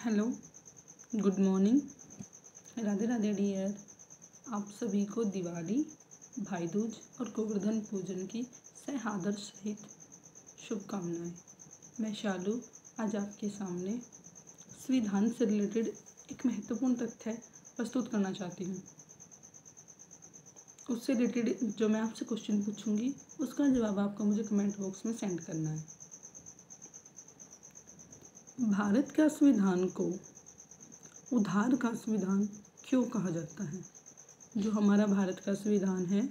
Hello, good morning, Radhe Radhe dear. आप सभी को दिवाली, भाई दूज और गोवर्धन पूजन की सहादर सहित शुभकामनाएं। मैं शालू आज आपके सामने संविधान से रिलेटेड एक महत्वपूर्ण तथ्य प्रस्तुत करना चाहती हूँ। उससे रिलेटेड जो मैं आपसे क्वेश्चन पूछूंगी उसका जवाब आपको मुझे कमेंट बॉक्स में सेंड करना है। भारत का संविधान को उधार का संविधान क्यों कहा जाता है? जो हमारा भारत का संविधान है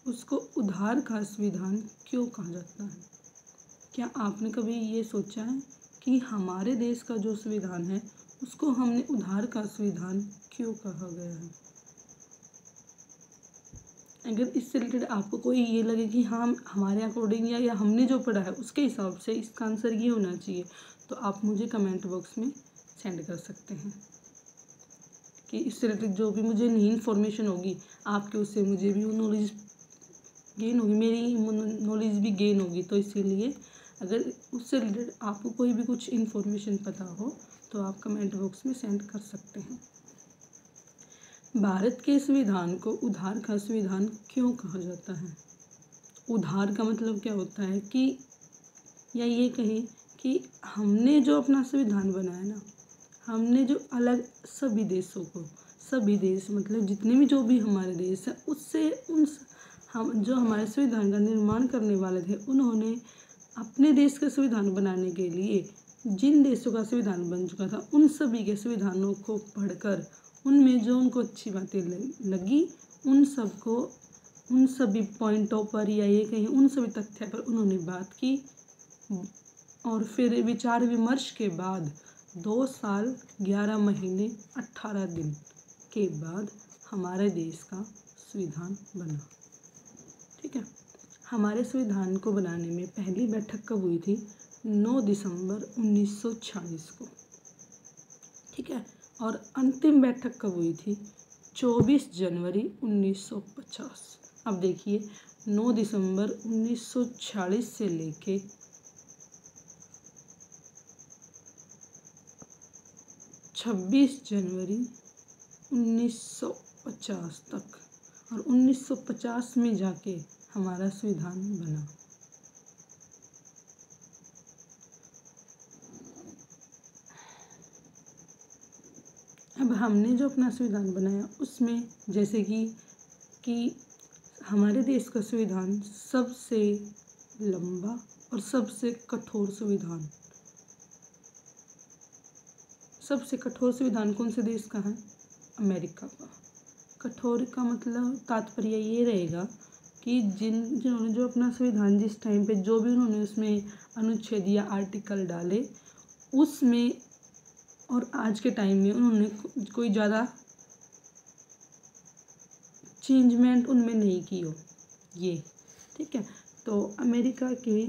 उसको उधार का संविधान क्यों कहा जाता है? क्या आपने कभी ये सोचा है कि हमारे देश का जो संविधान है उसको हमने उधार का संविधान क्यों कहा गया है? अगर इससे रिलेटेड आपको कोई ये लगे कि हाँ हमारे अकॉर्डिंग या हमने जो पढ़ा है उसके हिसाब से इसका आंसर ये होना चाहिए, तो आप मुझे कमेंट बॉक्स में सेंड कर सकते हैं कि इससे रिलेटेड जो भी मुझे नई इन्फॉर्मेशन होगी आपके, उससे मुझे भी नॉलेज गेन होगी, मेरी नॉलेज भी गेन होगी। तो इसीलिए अगर उससे रिलेटेड आपको कोई भी कुछ इन्फॉर्मेशन पता हो तो आप कमेंट बॉक्स में सेंड कर सकते हैं। भारत के संविधान को उधार का संविधान क्यों कहा जाता है? उधार का मतलब क्या होता है कि, या ये कहें कि हमने जो अपना संविधान बनाया ना, हमने जो अलग सभी देशों को, सभी देश मतलब जितने भी जो भी हमारे देश हैं उससे हम जो हमारे संविधान का निर्माण करने वाले थे उन्होंने अपने देश का संविधान बनाने के लिए जिन देशों का संविधान बन चुका था उन सभी के संविधानों को पढ़कर उनमें जो उनको अच्छी बातें लगी उन सभी पॉइंटों पर, या ये कहीं उन सभी तथ्य पर उन्होंने बात की और फिर विचार विमर्श के बाद 2 साल 11 महीने 18 दिन के बाद हमारे देश का संविधान बना। ठीक है, हमारे संविधान को बनाने में पहली बैठक कब हुई थी? 9 दिसंबर 1946 को। ठीक है, और अंतिम बैठक कब हुई थी? 24 जनवरी 1950। अब देखिए 9 दिसंबर 1946 से लेके 26 जनवरी 1950 तक, और 1950 में जाके हमारा संविधान बना। अब हमने जो अपना संविधान बनाया उसमें जैसे कि हमारे देश का संविधान सबसे लंबा और सबसे कठोर संविधान, सबसे कठोर संविधान कौन से देश का है? अमेरिका का। कठोर का मतलब तात्पर्य ये रहेगा कि जिन्होंने जो अपना संविधान जिस टाइम पे जो भी उन्होंने उसमें अनुच्छेद या आर्टिकल डाले उसमें और आज के टाइम में उन्होंने कोई ज़्यादा चेंजमेंट उनमें नहीं की हो ये। ठीक है, तो अमेरिका के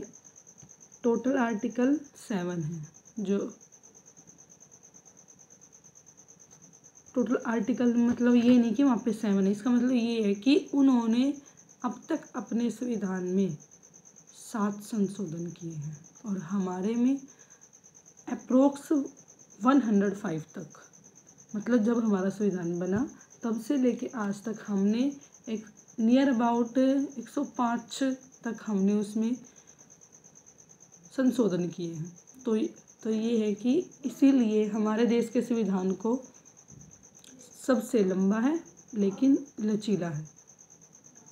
टोटल आर्टिकल 7 हैं। जो टोटल आर्टिकल मतलब ये नहीं कि वहाँ पे 7 है, इसका मतलब ये है कि उन्होंने अब तक अपने संविधान में 7 संशोधन किए हैं और हमारे में अप्रोक्स 105 तक। मतलब जब हमारा संविधान बना तब से लेके आज तक हमने एक नियर अबाउट 105 तक हमने उसमें संशोधन किए हैं। तो ये है कि इसीलिए हमारे देश के संविधान को सबसे लंबा है लेकिन लचीला है।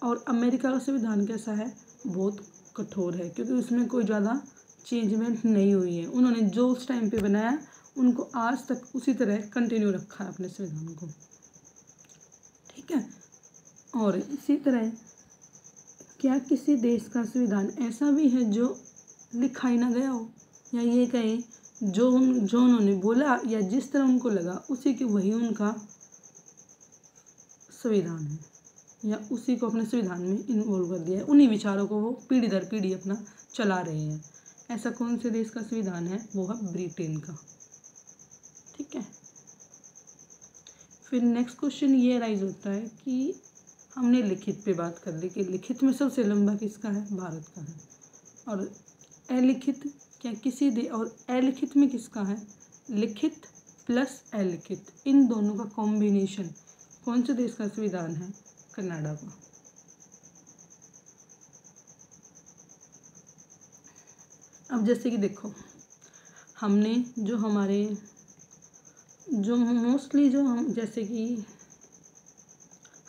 और अमेरिका का संविधान कैसा है? बहुत कठोर है, क्योंकि उसमें कोई ज़्यादा चेंजमेंट नहीं हुई है। उन्होंने जो उस टाइम पे बनाया उनको आज तक उसी तरह कंटिन्यू रखा है अपने संविधान को। ठीक है, और इसी तरह क्या किसी देश का संविधान ऐसा भी है जो लिखा ही ना गया हो, या ये कहें जो उन्होंने बोला या जिस तरह उनको लगा उसी के वही उनका संविधान है, या उसी को अपने संविधान में इन्वॉल्व कर दिया है, उन्हीं विचारों को वो पीढ़ी दर पीढ़ी अपना चला रहे हैं। ऐसा कौन से देश का संविधान है? वो है ब्रिटेन का। ठीक है, फिर नेक्स्ट क्वेश्चन ये राइज होता है कि हमने लिखित पे बात कर ली कि लिखित में सबसे लंबा किसका है? भारत का है। और अलिखित क्या किसी और अलिखित में किसका है? लिखित प्लस अलिखित, इन दोनों का कॉम्बिनेशन कौन से देश का संविधान है? कनाडा का। अब जैसे कि देखो, हमने जो हमारे जो मोस्टली जो हम जैसे कि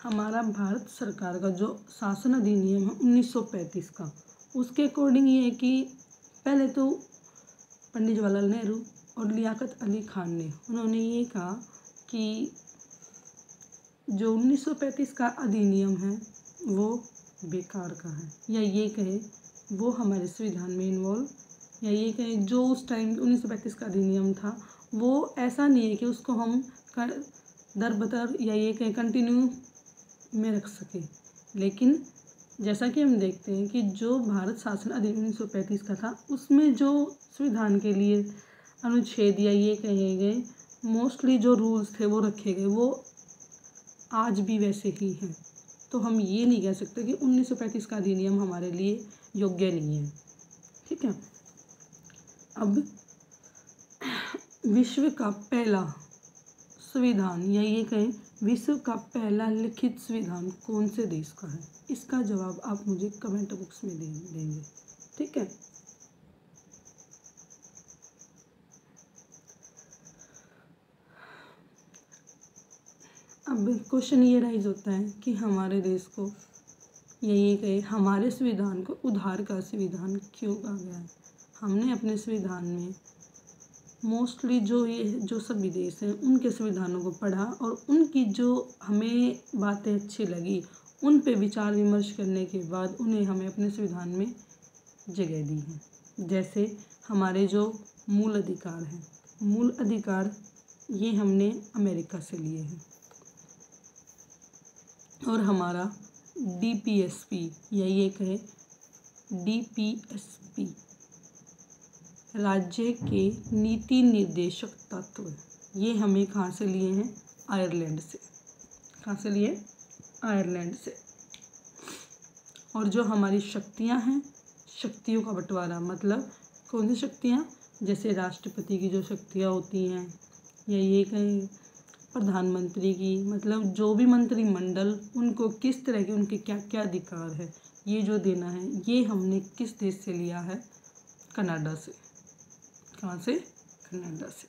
हमारा भारत सरकार का जो शासन अधिनियम है 1935 का, उसके अकॉर्डिंग ये है कि पहले तो पंडित जवाहरलाल नेहरू और लियाकत अली खान ने उन्होंने ये कहा कि जो 1935 का अधिनियम है वो बेकार का है, या ये कहे वो हमारे संविधान में इन्वॉल्व, या ये कहे जो उस टाइम 1935 का अधिनियम था वो ऐसा नहीं है कि उसको हम दर बदर या ये कहे कंटिन्यू में रख सके। लेकिन जैसा कि हम देखते हैं कि जो भारत शासन अधिनियम 1935 का था उसमें जो संविधान के लिए अनुच्छेद या ये कहे गए मोस्टली जो रूल्स थे वो रखे गए, वो आज भी वैसे ही हैं। तो हम ये नहीं कह सकते कि 1935 का अधिनियम हमारे लिए योग्य नहीं है। ठीक है। अब विश्व का पहला संविधान या ये कहें विश्व का पहला लिखित संविधान कौन से देश का है? इसका जवाब आप मुझे कमेंट बॉक्स में देंगे। ठीक है। अब क्वेश्चन ये राइज होता है कि हमारे देश को या ये कहे हमारे संविधान को उधार का संविधान क्यों कहा गया है? हमने अपने संविधान में मोस्टली जो सभी देश हैं उनके संविधानों को पढ़ा और उनकी जो हमें बातें अच्छी लगी उन पे विचार विमर्श करने के बाद उन्हें हमें अपने संविधान में जगह दी है। जैसे हमारे जो मूल अधिकार हैं, मूल अधिकार ये हमने अमेरिका से लिए हैं, और हमारा DPSP या ये कहे DPSP राज्य के नीति निर्देशक तत्व, ये हमें कहाँ से लिए हैं? आयरलैंड से। कहाँ से लिए? आयरलैंड से। और जो हमारी शक्तियाँ हैं, शक्तियों का बंटवारा, मतलब कौन सी शक्तियाँ? जैसे राष्ट्रपति की जो शक्तियाँ होती हैं या ये कहें प्रधानमंत्री की, मतलब जो भी मंत्रिमंडल उनको किस तरह के उनके क्या क्या अधिकार है ये जो देना है, ये हमने किस देश से लिया है? कनाडा से। कहाँ से? कनाडा से।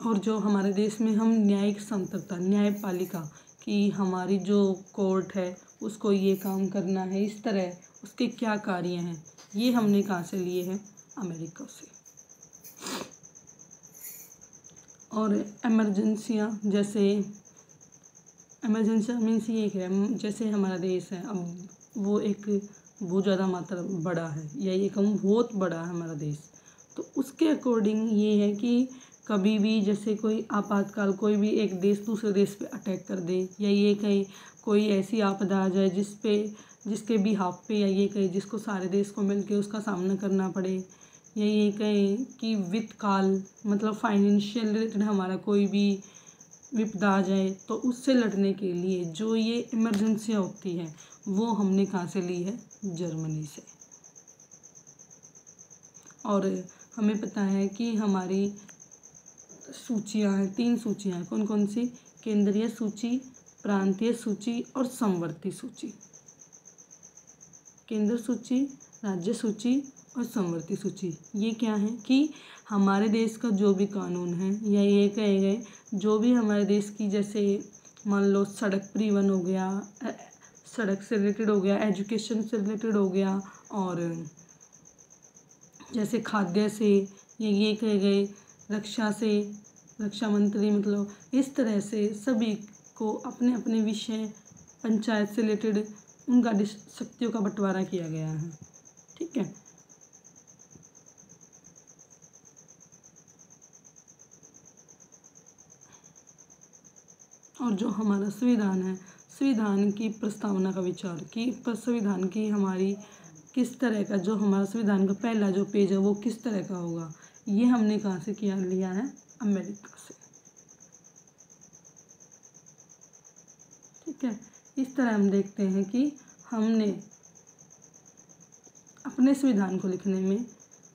और जो हमारे देश में हम न्यायिक संस्थाता, न्यायपालिका की हमारी जो कोर्ट है उसको ये काम करना है, इस तरह उसके क्या कार्य हैं, ये हमने कहाँ से लिए हैं? अमेरिका से। और इमरजेंसियाँ, जैसे इमरजेंसी मीन्स ये है जैसे हमारा देश है अब वो एक बहुत ज़्यादा मात्रा बड़ा है, या ये कहूँ बहुत बड़ा है हमारा देश, तो उसके अकॉर्डिंग ये है कि कभी भी जैसे कोई आपातकाल कोई भी एक देश दूसरे देश पे अटैक कर दे, या ये कहीं कोई ऐसी आपदा आ जाए जिसके बिहाफ पे या ये कहे जिसको सारे देश को मिलके उसका सामना करना पड़े, या ये कहें कि वित्त काल मतलब फाइनेंशियल रिलेटेड हमारा कोई भी विपदा आ जाए, तो उससे लड़ने के लिए जो ये इमरजेंसियाँ होती हैं वो हमने कहाँ से ली है? जर्मनी से। और हमें पता है कि हमारी सूचियाँ हैं, 3 सूचियाँ हैं, कौन कौन सी? केंद्रीय सूची, प्रांतीय सूची और समवर्ती सूची। केंद्र सूची, राज्य सूची और समवर्ती सूची। ये क्या है कि हमारे देश का जो भी कानून है या ये कहे गए जो भी हमारे देश की, जैसे मान लो सड़क परिवहन हो गया, सड़क से रिलेटेड हो गया, एजुकेशन से रिलेटेड हो गया, और जैसे खाद्य से ये कहे गए रक्षा से, रक्षा मंत्री, मतलब इस तरह से सभी को अपने अपने विषय पंचायत से रिलेटेड उनका शक्तियों का बंटवारा किया गया है। ठीक है। और जो हमारा संविधान है, संविधान की प्रस्तावना का विचार कि संविधान की हमारी किस तरह का, जो हमारा संविधान का पहला जो पेज है वो किस तरह का होगा, ये हमने कहाँ से लिया है? अमेरिका से। ठीक है। इस तरह हम देखते हैं कि हमने अपने संविधान को लिखने में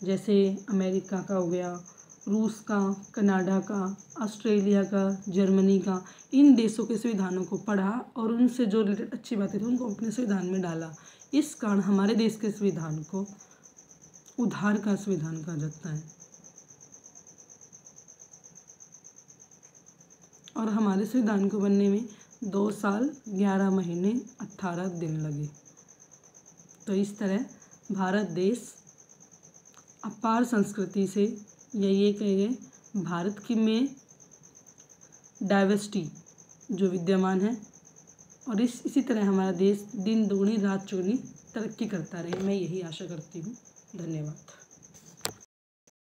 जैसे अमेरिका का हो गया, रूस का, कनाडा का, ऑस्ट्रेलिया का, जर्मनी का। इन देशों के संविधानों को पढ़ा और उनसे जो रिलेटेड अच्छी बातें थी उनको अपने संविधान में डाला। इस कारण हमारे देश के संविधान को उधार का संविधान कहा जाता है। और हमारे संविधान को बनने में 2 साल 11 महीने 18 दिन लगे। तो इस तरह भारत देश अपार संस्कृति से, या ये कहें भारत की में डाइवर्सिटी जो विद्यमान है, और इसी तरह हमारा देश दिन दुगनी रात चौगुनी तरक्की करता रहे, मैं यही आशा करती हूँ। धन्यवाद।